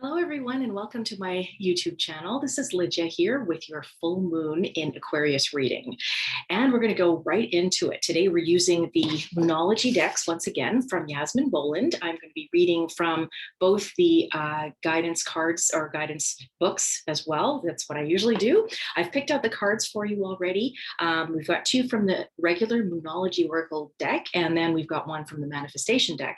Hello, everyone, and welcome to my YouTube channel. This is Lygia here with your full moon in Aquarius reading. And we're going to go right into it. Today, we're using the Moonology decks once again from Yasmin, Boland. I'm going to be reading from both the guidance cards or guidance books as well. That's what I usually do. I've picked out the cards for you already. We've got two from the regular Moonology Oracle deck, and then we've got one from the Manifestation deck.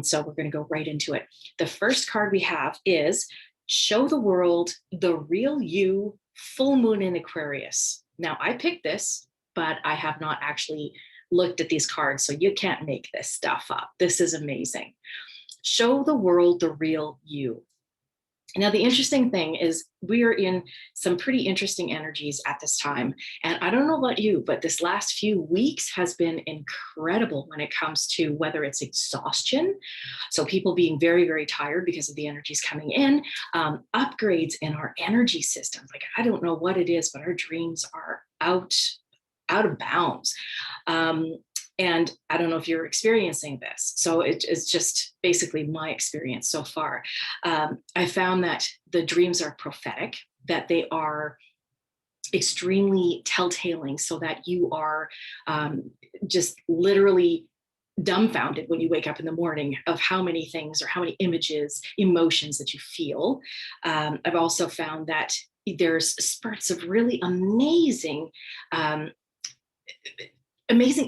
So we're going to go right into it. The first card we have is Show the World the Real You, Full Moon in Aquarius. Now, I picked this, but I have not actually looked at these cards, so you can't make this stuff up. This is amazing. Show the world the real you. Now, the interesting thing is we are in some pretty interesting energies at this time. And I don't know about you, but this last few weeks has been incredible when it comes to whether it's exhaustion. So people being very, very tired because of the energies coming in, upgrades in our energy systems. Like, I don't know what it is, but our dreams are out of bounds. And I don't know if you're experiencing this. So it's just basically my experience so far. I found that the dreams are prophetic, that they are extremely telltaling, so that you are just literally dumbfounded when you wake up in the morning of how many things or how many images, emotions that you feel. I've also found that there's spurts of really amazing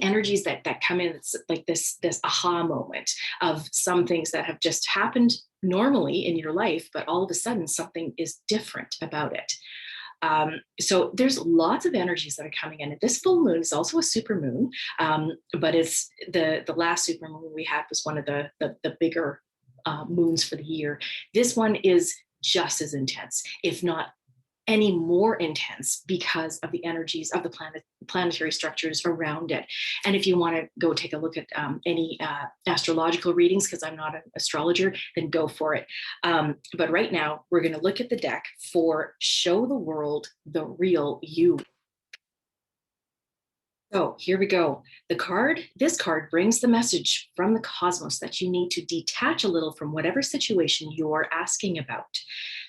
energies that come in. It's like this aha moment of some things that have just happened normally in your life, but all of a sudden something is different about it. So there's lots of energies that are coming in. This full moon is also a super moon, but it's the last super moon we had was one of the bigger moons for the year. This one is just as intense, if not any more intense, because of the energies of the planetary structures around it. And if you want to go take a look at any astrological readings, because I'm not an astrologer, then go for it. But right now, we're going to look at the deck for Show the World the Real You. So here we go. This card brings the message from the cosmos that you need to detach a little from whatever situation you're asking about.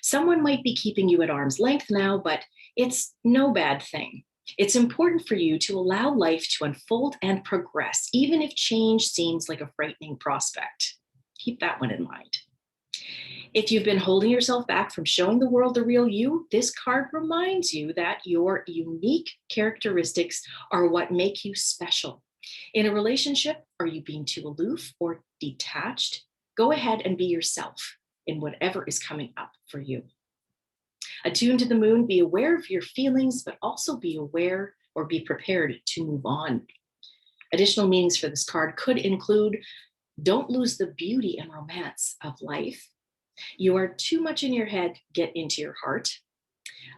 Someone might be keeping you at arm's length now, but it's no bad thing. It's important for you to allow life to unfold and progress, even if change seems like a frightening prospect. Keep that one in mind. If you've been holding yourself back from showing the world the real you, this card reminds you that your unique characteristics are what make you special. In a relationship, are you being too aloof or detached? Go ahead and be yourself in whatever is coming up for you. Attuned to the moon, be aware of your feelings, but also be aware or be prepared to move on. Additional meanings for this card could include: don't lose the beauty and romance of life. You are too much in your head, get into your heart.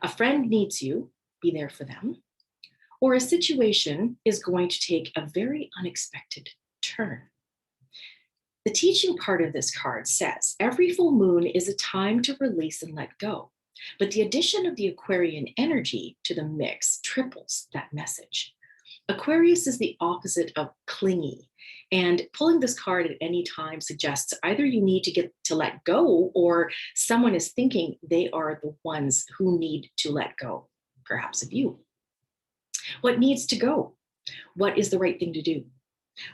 A friend needs you, be there for them. Or a situation is going to take a very unexpected turn. The teaching part of this card says every full moon is a time to release and let go. But the addition of the Aquarian energy to the mix triples that message. Aquarius is the opposite of clingy, and pulling this card at any time suggests either you need to get to let go, or someone is thinking they are the ones who need to let go, perhaps of you. What needs to go? What is the right thing to do?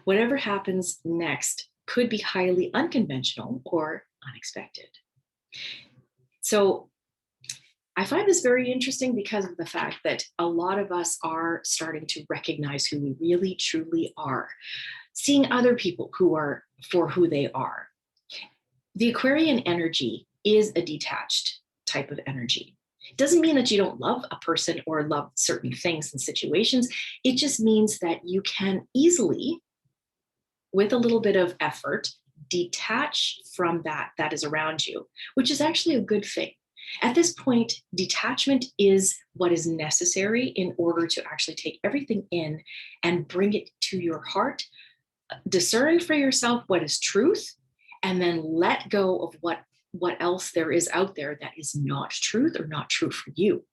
Whatever happens next could be highly unconventional or unexpected. So I find this very interesting because of the fact that a lot of us are starting to recognize who we really, truly are, seeing other people who are for who they are. The Aquarian energy is a detached type of energy. It doesn't mean that you don't love a person or love certain things and situations. It just means that you can easily, with a little bit of effort, detach from that is around you, which is actually a good thing. At this point, detachment is what is necessary in order to actually take everything in and bring it to your heart, discern for yourself what is truth, and then let go of what else there is out there that is not truth or not true for you.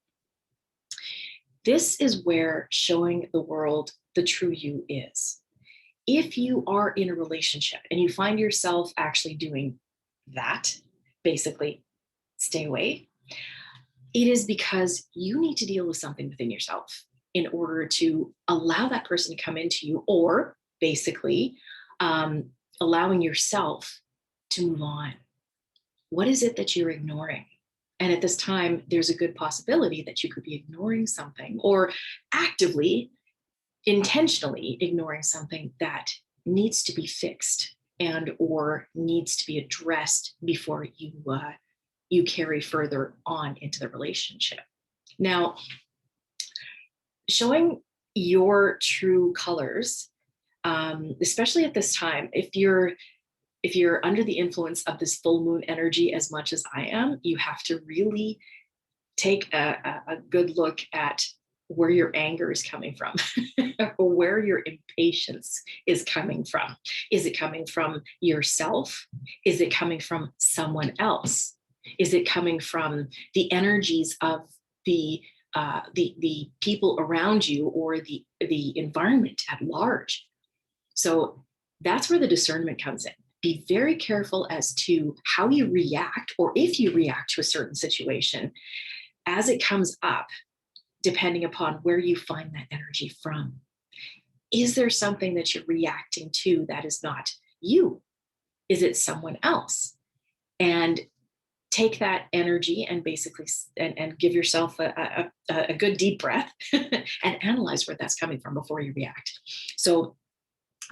This is where showing the world the true you is. If you are in a relationship and you find yourself actually doing that, basically stay away, it is because you need to deal with something within yourself in order to allow that person to come into you, or basically allowing yourself to move on. What is it that you're ignoring? And at this time, there's a good possibility that you could be ignoring something, or actively, intentionally ignoring something that needs to be fixed and or needs to be addressed before you carry further on into the relationship. Now, showing your true colors, especially at this time, if you're under the influence of this full moon energy as much as I am, you have to really take a good look at where your anger is coming from, or where your impatience is coming from. Is it coming from yourself? Is it coming from someone else? Is it coming from the energies of the people around you, or the environment at large? So that's where the discernment comes in. Be very careful as to how you react, or if you react to a certain situation as it comes up, depending upon where you find that energy from. Is there something that you're reacting to that is not you? Is it someone else? And take that energy and basically and give yourself a good deep breath and analyze where that's coming from before you react. So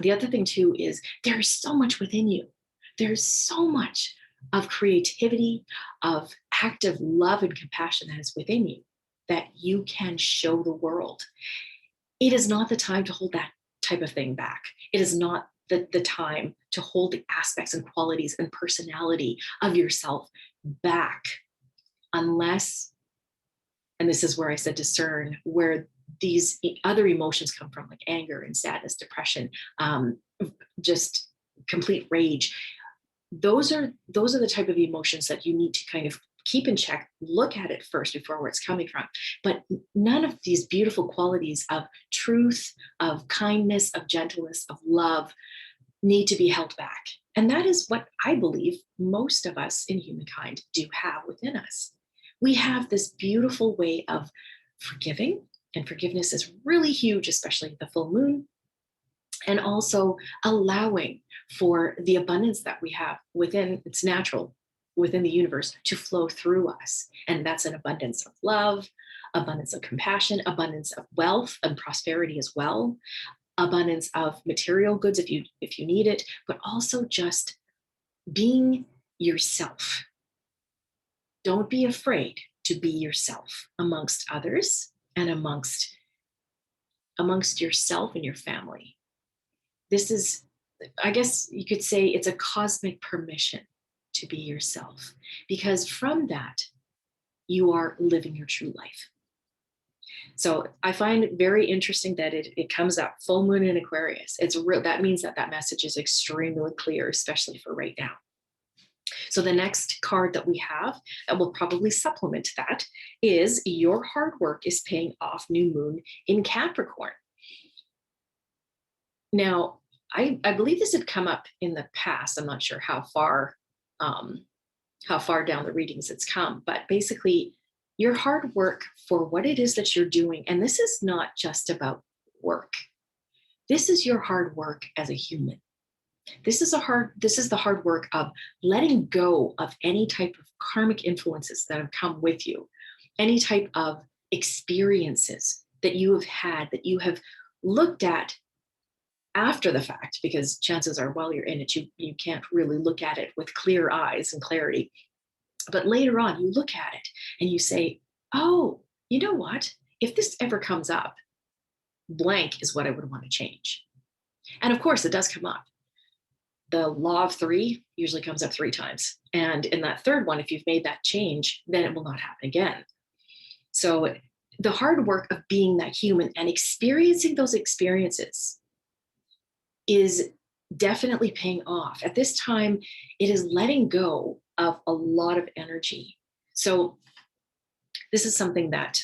the other thing too is there's so much within you. There's so much of creativity, of active love and compassion that is within you that you can show the world. It is not the time to hold that type of thing back. It is not the time to hold the aspects and qualities and personality of yourself back, unless, and this is where I said discern, where these other emotions come from, like anger and sadness, depression, just complete rage. Those are the type of emotions that you need to kind of keep in check. Look at it first before where it's coming from. But none of these beautiful qualities of truth, of kindness, of gentleness, of love need to be held back. And that is what I believe most of us in humankind do have within us. We have this beautiful way of forgiving, and forgiveness is really huge, especially the full moon, and also allowing for the abundance that we have within, it's natural within the universe, to flow through us. And that's an abundance of love, abundance of compassion, abundance of wealth and prosperity as well, abundance of material goods if you need it, but also just being yourself. Don't be afraid to be yourself amongst others and amongst yourself and your family. This is, I guess you could say, it's a cosmic permission to be yourself, because from that, you are living your true life. So I find it very interesting that it comes up full moon in Aquarius. It's real. That means that message is extremely clear, especially for right now. So the next card that we have that will probably supplement that is your hard work is paying off, new moon in Capricorn. Now, I believe this had come up in the past. I'm not sure how far down the readings it's come, but basically your hard work for what it is that you're doing. And this is not just about work. This is your hard work as a human. This is the hard work of letting go of any type of karmic influences that have come with you, any type of experiences that you have had, that you have looked at after the fact, because chances are while you're in it, you can't really look at it with clear eyes and clarity. But later on, you look at it and you say, oh, you know what? If this ever comes up, blank is what I would want to change. And of course, it does come up. The law of three usually comes up 3 times. And in that third one, if you've made that change, then it will not happen again. So the hard work of being that human and experiencing those experiences is definitely paying off. At this time, it is letting go of a lot of energy. So this is something that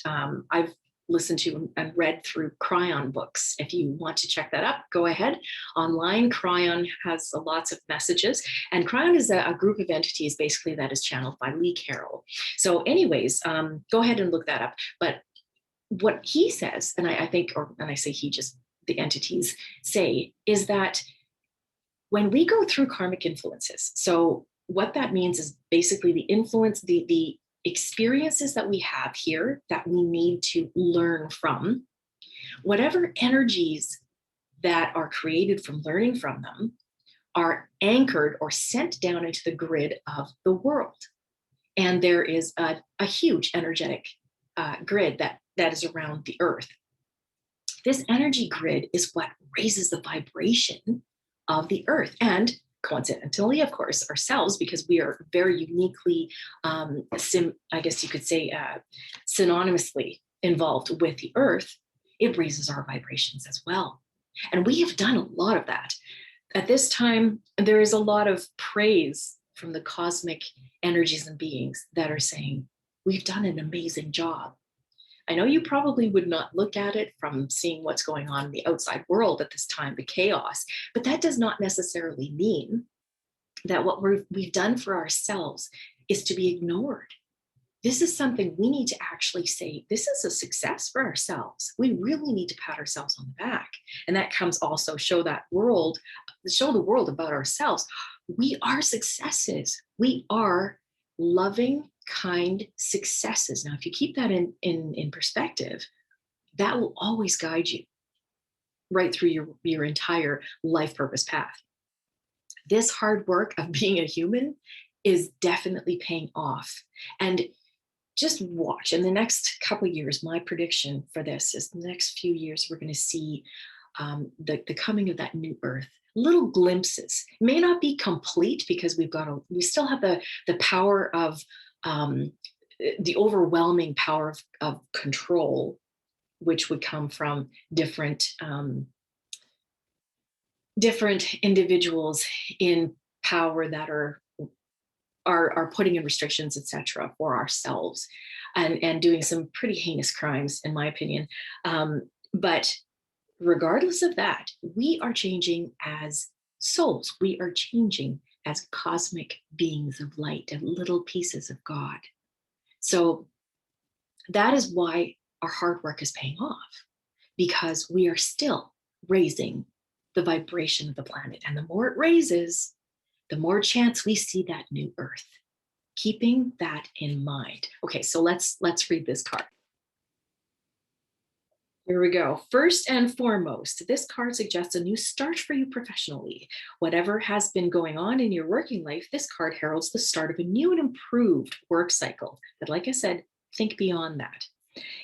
listened to and read through Cryon books. If you want to check that up, go ahead online. Cryon has lots of messages, and Cryon is a group of entities basically that is channeled by Lee Carroll. So anyways, go ahead and look that up. But what he says, and I think, and I say he, just the entities say, is that when we go through karmic influences, so what that means is basically the influence, the experiences that we have here that we need to learn from, whatever energies that are created from learning from them are anchored or sent down into the grid of the world. And there is a huge energetic grid that is around the earth. This energy grid is what raises the vibration of the earth, and coincidentally, of course, ourselves, because we are very uniquely, I guess you could say, synonymously involved with the earth. It raises our vibrations as well. And we have done a lot of that. At this time, there is a lot of praise from the cosmic energies and beings that are saying, we've done an amazing job. I know you probably would not look at it from seeing what's going on in the outside world at this time, the chaos, but that does not necessarily mean that what we've done for ourselves is to be ignored. This is something we need to actually say, this is a success for ourselves. We really need to pat ourselves on the back. And that comes also show the world about ourselves. We are successes. We are loving, kind successes. Now, if you keep that in perspective, that will always guide you right through your entire life purpose path. This hard work of being a human is definitely paying off. And just watch in the next couple of years. My prediction for this is the next few years, we're going to see the coming of that new earth. Little glimpses. It may not be complete because we still have the power of the overwhelming power of control, which would come from different individuals in power that are putting in restrictions, etc., for ourselves, and doing some pretty heinous crimes, in my opinion. But regardless of that, we are changing as souls. We are changing as cosmic beings of light and little pieces of God. So that is why our hard work is paying off, because we are still raising the vibration of the planet. And the more it raises, the more chance we see that new earth. Keeping that in mind. Okay, so let's read this card. Here we go. First and foremost, this card suggests a new start for you professionally. Whatever has been going on in your working life, this card heralds the start of a new and improved work cycle. But like I said, think beyond that.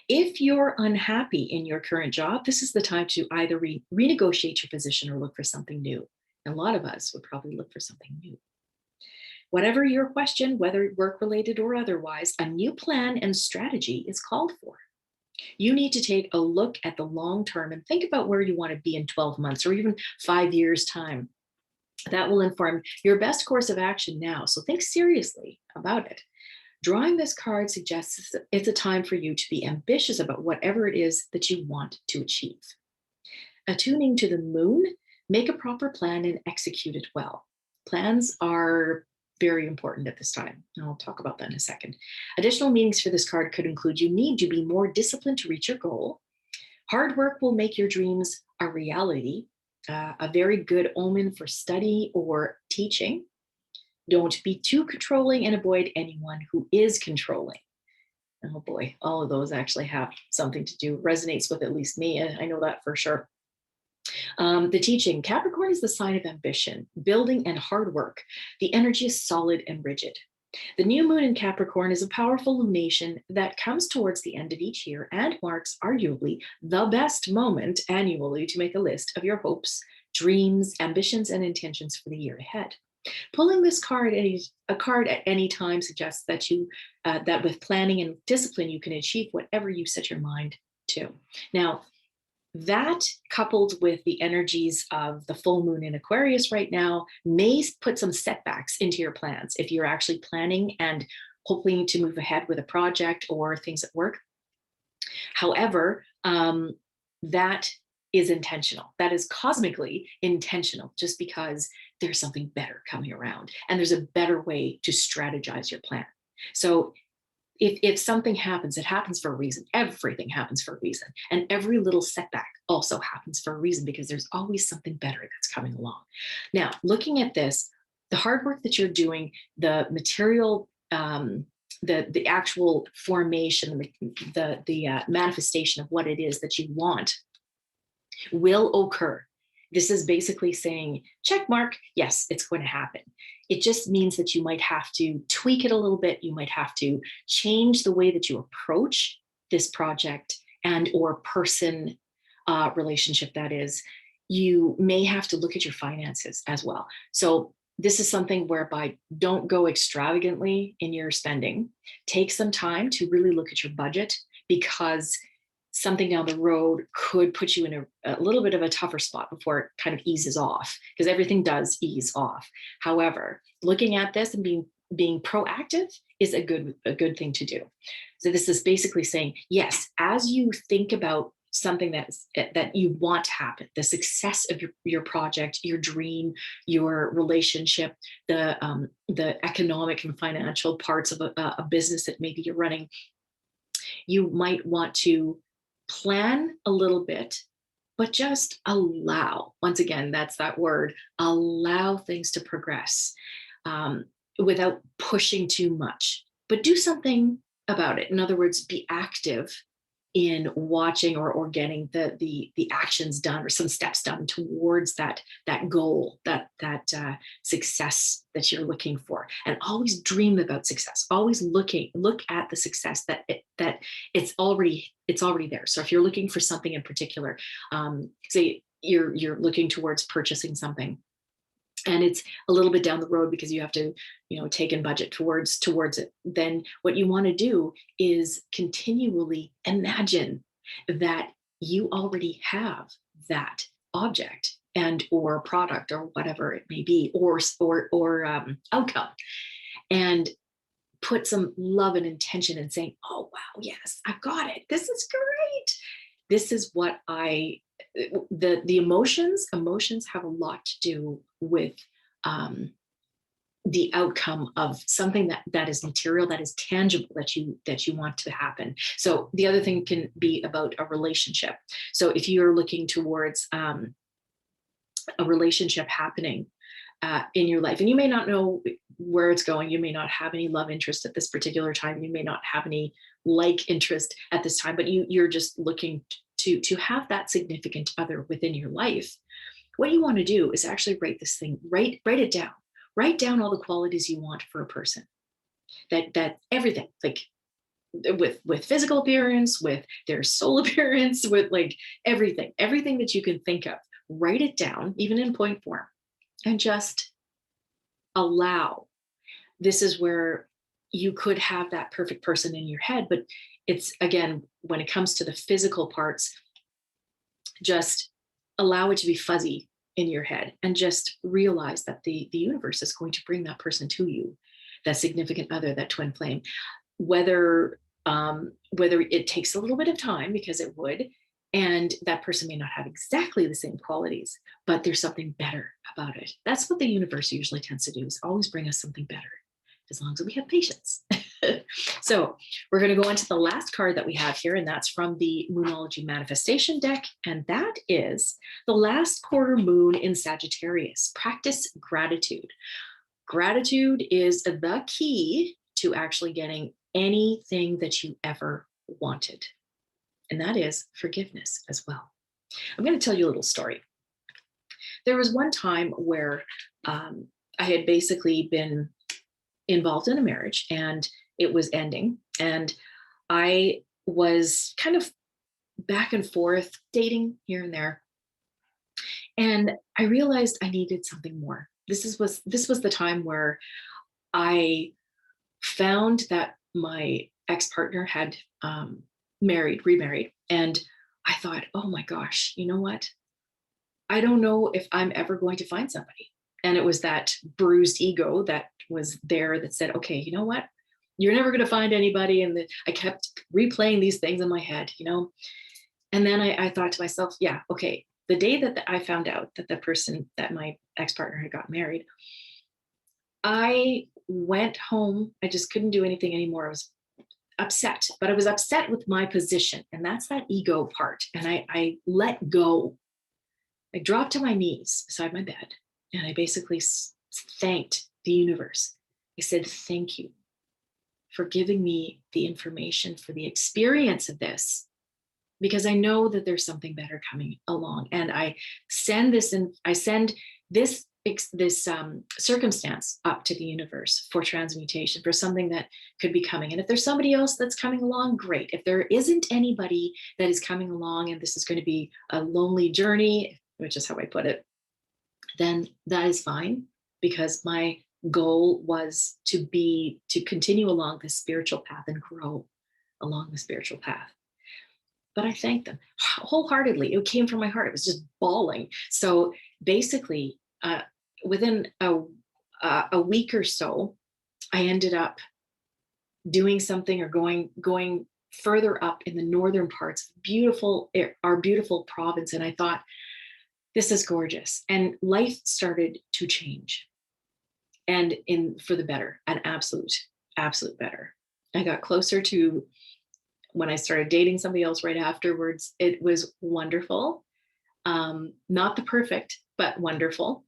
If you're unhappy in your current job, this is the time to either renegotiate your position or look for something new. And a lot of us would probably look for something new. Whatever your question, whether work-related or otherwise, a new plan and strategy is called for. You need to take a look at the long term and think about where you want to be in 12 months or even 5 years' time. That will inform your best course of action now. So think seriously about it. Drawing this card suggests that it's a time for you to be ambitious about whatever it is that you want to achieve. Attuning to the moon, make a proper plan and execute it well. Plans are very important at this time. I'll talk about that in a second. Additional meanings for this card could include you need to be more disciplined to reach your goal. Hard work will make your dreams a reality. A very good omen for study or teaching. Don't be too controlling and avoid anyone who is controlling. Oh boy, all of those actually have something to do, resonates with at least me. I know that for sure. The teaching, Capricorn is the sign of ambition, building, and hard work. The energy is solid and rigid. The new moon in Capricorn is a powerful lunation that comes towards the end of each year and marks arguably the best moment annually to make a list of your hopes, dreams, ambitions, and intentions for the year ahead. Pulling this card, a card at any time, suggests that that with planning and discipline, you can achieve whatever you set your mind to. Now, that coupled with the energies of the full moon in Aquarius right now may put some setbacks into your plans. If you're actually planning and hoping to move ahead with a project or things at work, However, that is intentional. That is cosmically intentional, just because there's something better coming around and there's a better way to strategize your plan. So if something happens, it happens for a reason. Everything happens for a reason. And every little setback also happens for a reason, because there's always something better that's coming along. Now, looking at this, the hard work that you're doing, the material, the actual formation, the manifestation of what it is that you want will occur. This is basically saying, check mark, yes, it's going to happen. It just means that you might have to tweak it a little bit. You might have to change the way that you approach this project and or person, relationship, that is. You may have to look at your finances as well. So this is something whereby don't go extravagantly in your spending. Take some time to really look at your budget, because something down the road could put you in a little bit of a tougher spot before it kind of eases off, because everything does ease off. However, looking at this and being proactive is a good thing to do. So this is basically saying, yes, as you think about something that you want to happen, the success of your project, your dream, your relationship, the economic and financial parts of a business that maybe you're running, you might want to plan a little bit, but just allow. Once again, that's that word, allow things to progress, without pushing too much, but do something about it. In other words, be active in watching or getting the actions done, or some steps done towards that goal, that success that you're looking for. And always dream about success. Always look at the success that it's already there. So if you're looking for something in particular, say you're looking towards purchasing something, and it's a little bit down the road because you have to, take in budget towards it, then what you want to do is continually imagine that you already have that object and or product or whatever it may be, or outcome, and put some love and intention in saying, oh wow, yes, I've got it, this is great, this is what the emotions have a lot to do with the outcome of something that is material, that is tangible, that you want to happen. So the other thing can be about a relationship. So if you're looking towards a relationship happening in your life, and you may not know where it's going, you may not have any love interest at this particular time, you may not have any like interest at this time, but you're just looking to have that significant other within your life. What you want to do is actually write it down. Write down all the qualities you want for a person. That everything, like with physical appearance, with their soul appearance, with like everything that you can think of. Write it down, even in point form, and just allow. This is where you could have that perfect person in your head, but it's, again, when it comes to the physical parts, just allow it to be fuzzy in your head, and just realize that the universe is going to bring that person to you, that significant other, that twin flame, whether it takes a little bit of time, because it would, and that person may not have exactly the same qualities, but there's something better about it. That's what the universe usually tends to do, is always bring us something better, as long as we have patience. So we're going to go on to the last card that we have here, and that's from the Moonology manifestation deck, and that is the last quarter moon in Sagittarius. Practice gratitude. Gratitude is the key to actually getting anything that you ever wanted, and that is forgiveness as well. I'm going to tell you a little story. There was one time where I had basically been involved in a marriage, and it was ending, and I was kind of back and forth dating here and there, and I realized I needed something more. This was the time where I found that my ex-partner had remarried, and I thought, oh my gosh, you know what, I don't know if I'm ever going to find somebody. And it was that bruised ego that was there that said, okay, you know what? you're never going to find anybody. And I kept replaying these things in my head, and then I thought to myself, yeah, okay, the day that I found out that the person, that my ex-partner had got married, I went home. I just couldn't do anything anymore. I was upset, but I was upset with my position. And that's that ego part. And I let go. I dropped to my knees beside my bed and I basically thanked the universe. I said, thank you for giving me the information, for the experience of this, because I know that there's something better coming along. And I send this circumstance up to the universe for transmutation, for something that could be coming. And if there's somebody else that's coming along, great. If there isn't anybody that is coming along and this is going to be a lonely journey, which is how I put it, then that is fine, because my goal was to continue along this spiritual path and grow along the spiritual path. But I thanked them wholeheartedly. It came from my heart. It was just bawling. So basically, within a week or so, I ended up doing something, or going further up in the northern parts, our beautiful province. And I thought, this is gorgeous. And life started to change, and for the better, an absolute better. I got closer to when I started dating somebody else right afterwards. It was wonderful. Not the perfect, but wonderful.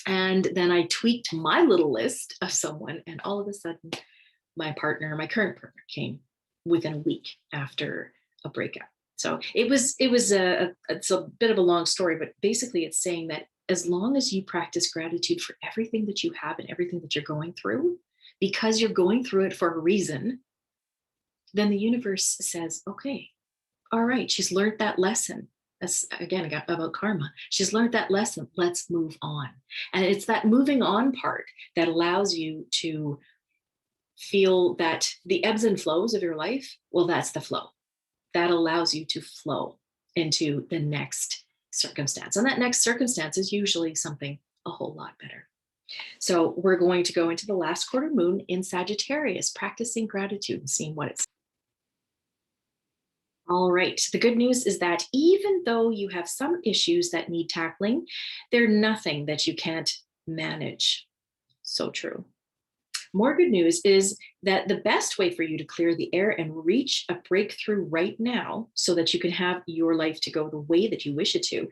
And then I tweaked my little list of someone, and all of a sudden, my current partner, came within a week after a breakup. So it's a bit of a long story, but basically it's saying that as long as you practice gratitude for everything that you have and everything that you're going through, because you're going through it for a reason, then the universe says, okay, all right, she's learned that lesson. That's again about karma. She's learned that lesson. Let's move on. And it's that moving on part that allows you to feel that the ebbs and flows of your life, well, that's the flow. That allows you to flow into the next circumstance. And that next circumstance is usually something a whole lot better. So we're going to go into the last quarter moon in Sagittarius, practicing gratitude and seeing what it's. All right. The good news is that even though you have some issues that need tackling, they're nothing that you can't manage. So true. More good news is that the best way for you to clear the air and reach a breakthrough right now, so that you can have your life to go the way that you wish it to,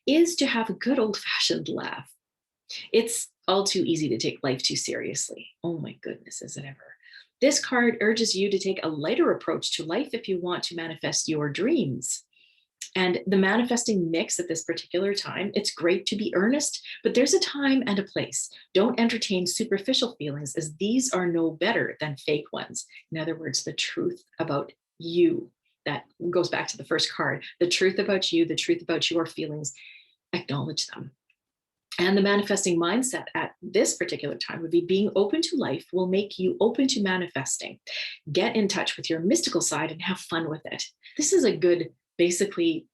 is to have a good old-fashioned laugh. It's all too easy to take life too seriously. Oh my goodness, is it ever? This card urges you to take a lighter approach to life if you want to manifest your dreams. And the manifesting mix at this particular time, it's great to be earnest, but there's a time and a place. Don't entertain superficial feelings, as these are no better than fake ones. In other words, the truth about you. That goes back to the first card. The truth about you, the truth about your feelings, acknowledge them. And the manifesting mindset at this particular time would be being open to life will make you open to manifesting. Get in touch with your mystical side and have fun with it. This is basically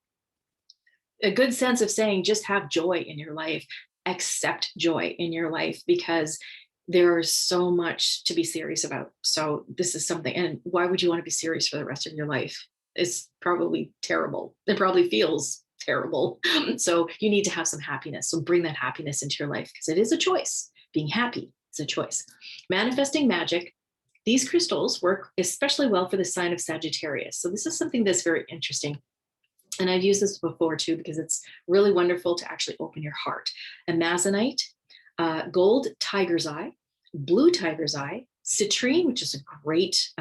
a good sense of saying, just have joy in your life, accept joy in your life, because there's so much to be serious about. So this is something, and why would you want to be serious for the rest of your life? It's probably terrible. It probably feels terrible. So you need to have some happiness. So bring that happiness into your life, because it is a choice. Being happy is a choice. Manifesting magic. These crystals work especially well for the sign of Sagittarius. So this is something that's very interesting. And I've used this before too, because it's really wonderful to actually open your heart. Amazonite, gold tiger's eye, blue tiger's eye, citrine, which is a great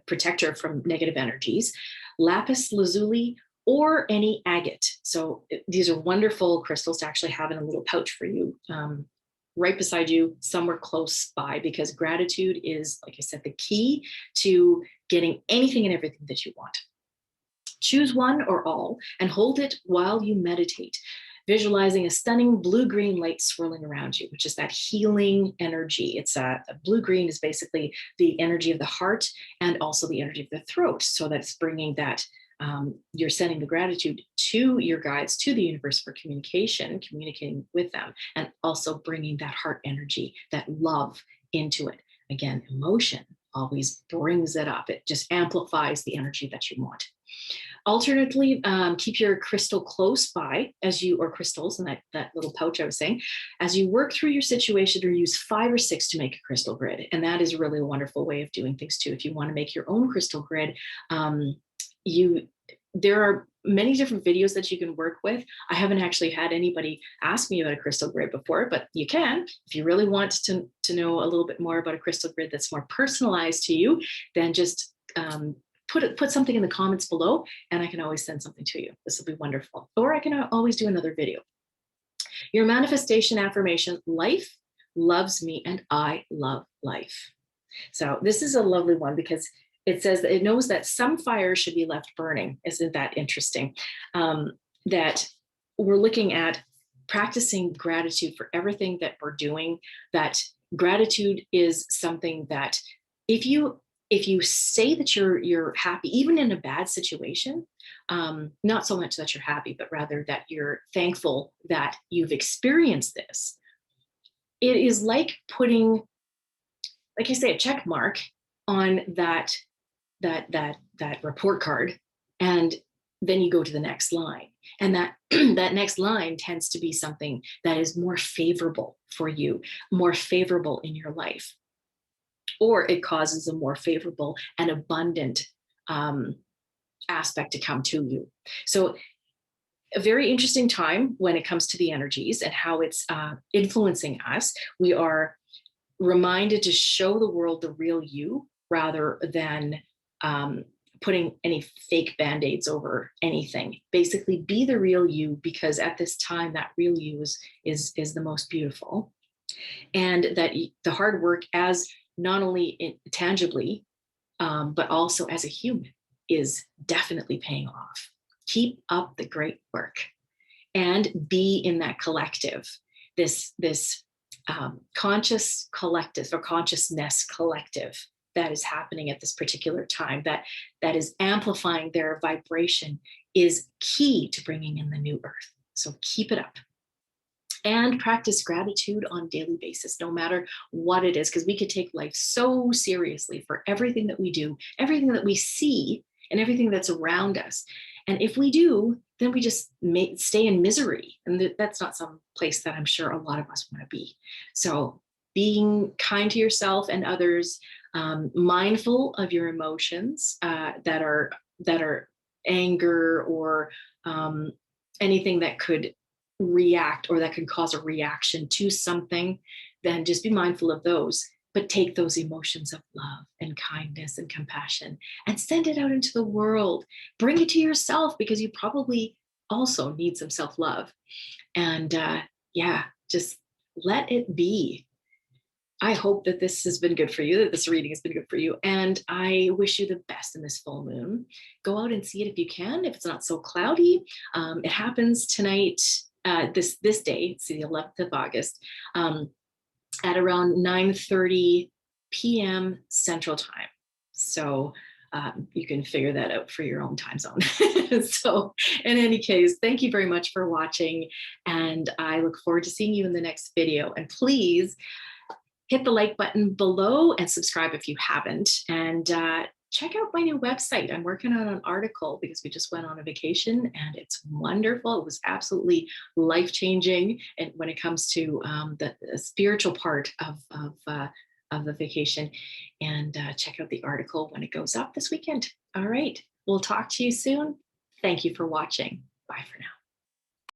protector from negative energies, lapis lazuli, or any agate. So these are wonderful crystals to actually have in a little pouch for you, right beside you, somewhere close by, because gratitude is, like I said, the key to getting anything and everything that you want. Choose one or all and hold it while you meditate, visualizing a stunning blue-green light swirling around you, which is that healing energy. It's a blue-green is basically the energy of the heart and also the energy of the throat. So that's bringing that, you're sending the gratitude to your guides, to the universe for communicating with them, and also bringing that heart energy, that love into it. Again, emotion always brings it up. It just amplifies the energy that you want. Alternatively, keep your crystal close by as you, or crystals in that little pouch I was saying, as you work through your situation, or use 5 or 6 to make a crystal grid. And that is really a wonderful way of doing things too. If you want to make your own crystal grid, there are many different videos that you can work with. I haven't actually had anybody ask me about a crystal grid before, but you can. If you really want to know a little bit more about a crystal grid that's more personalized to you, then just put something in the comments below, and I can always send something to you. This will be wonderful. Or I can always do another video. Your manifestation affirmation: life loves me and I love life. So this is a lovely one because it says that it knows that some fires should be left burning. Isn't that interesting? That we're looking at practicing gratitude for everything that we're doing, that gratitude is something that if you say that you're happy, even in a bad situation, not so much that you're happy, but rather that you're thankful that you've experienced this, it is like putting, like I say, a check mark on that report card, and then you go to the next line, and that that next line tends to be something that is more favorable for you, more favorable in your life, or it causes a more favorable and abundant aspect to come to you. So a very interesting time when it comes to the energies and how it's influencing us. We are reminded to show the world the real you rather than putting any fake band-aids over anything. Basically, be the real you, because at this time, that real you is the most beautiful. And that the hard work, as not only tangibly, but also as a human, is definitely paying off. Keep up the great work and be in that collective, this conscious collective or consciousness collective that is happening at this particular time, that is amplifying their vibration, is key to bringing in the new earth. So keep it up. And practice gratitude on a daily basis, no matter what it is, because we could take life so seriously for everything that we do, everything that we see, and everything that's around us. And if we do, then we just stay in misery. And that's not some place that I'm sure a lot of us want to be. So being kind to yourself and others, mindful of your emotions that are anger or anything that could react or that could cause a reaction to something, then just be mindful of those. But take those emotions of love and kindness and compassion and send it out into the world. Bring it to yourself, because you probably also need some self-love. And just let it be. I hope that this has been good for you, that this reading has been good for you. And I wish you the best in this full moon. Go out and see it if you can, if it's not so cloudy. It happens tonight, this day, it's the 11th of August. At around 9:30 p.m. Central Time. So you can figure that out for your own time zone. So in any case, thank you very much for watching, and I look forward to seeing you in the next video. And please hit the like button below and subscribe if you haven't. And check out my new website. I'm working on an article because we just went on a vacation, and it's wonderful. It was absolutely life-changing, and when it comes to the spiritual part of the vacation. And check out the article when it goes up this weekend. All right, we'll talk to you soon. Thank you for watching. Bye for now.